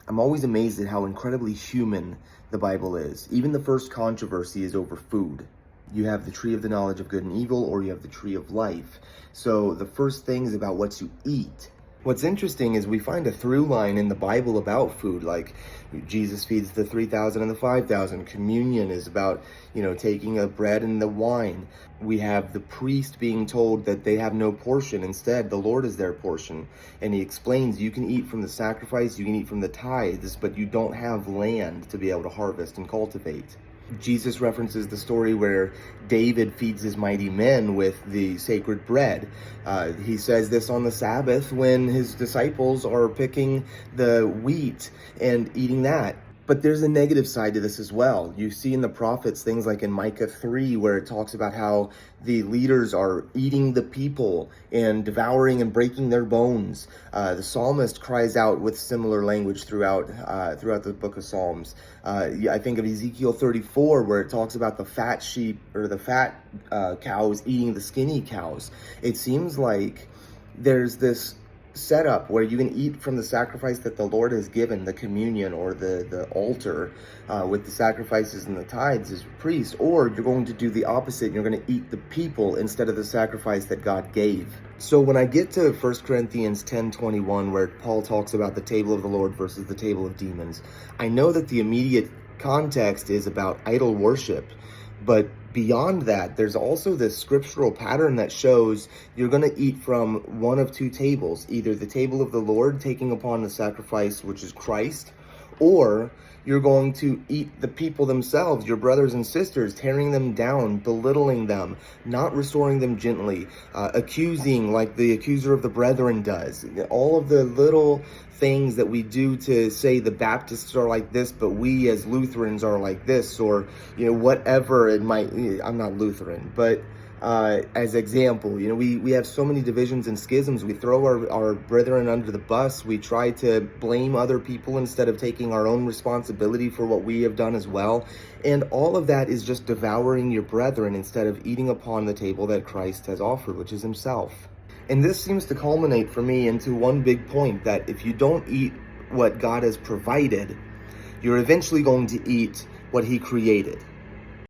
I'm always amazed at how incredibly human the Bible is. Even the first controversy is over food. You have the tree of the knowledge of good and evil, or you have the tree of life. So the first thing is about what you eat. What's interesting is we find a through line in the Bible about food, like Jesus feeds the 3,000 and the 5,000. Communion is about, taking the bread and the wine. We have the priest being told that they have no portion. Instead, the Lord is their portion. And he explains you can eat from the sacrifice, you can eat from the tithes, but you don't have land to be able to harvest and cultivate. Jesus references the story where David feeds his mighty men with the sacred bread. He says this on the Sabbath when his disciples are picking the wheat and eating that. But there's a negative side to this as well. You see in the prophets things like in Micah 3 where it talks about how the leaders are eating the people and devouring and breaking their bones. The psalmist cries out with similar language throughout the book of Psalms. I think of Ezekiel 34 where it talks about the fat sheep or the fat cows eating the skinny cows. It seems like there's this setup where you can eat from the sacrifice that the Lord has given, the communion or the altar with the sacrifices and the tithes as a priest, or you're going to do the opposite and you're going to eat the people instead of the sacrifice that God gave. So when I get to 1 Corinthians 10:21 where Paul talks about the table of the Lord versus the table of demons, I know that the immediate context is about idol worship. But beyond that, there's also this scriptural pattern that shows you're going to eat from one of two tables, either the table of the Lord, taking upon the sacrifice, which is Christ, or you're going to eat the people themselves, your brothers and sisters, tearing them down, belittling them, not restoring them gently, accusing like the accuser of the brethren does. All of the little things that we do to say the Baptists are like this, but we as Lutherans are like this, or whatever it might. I'm not Lutheran, but as example, we have so many divisions and schisms. We throw our brethren under the bus. We try to blame other people instead of taking our own responsibility for what we have done as well. And all of that is just devouring your brethren instead of eating upon the table that Christ has offered, which is himself. And this seems to culminate for me into one big point, that if you don't eat what God has provided, you're eventually going to eat what he created.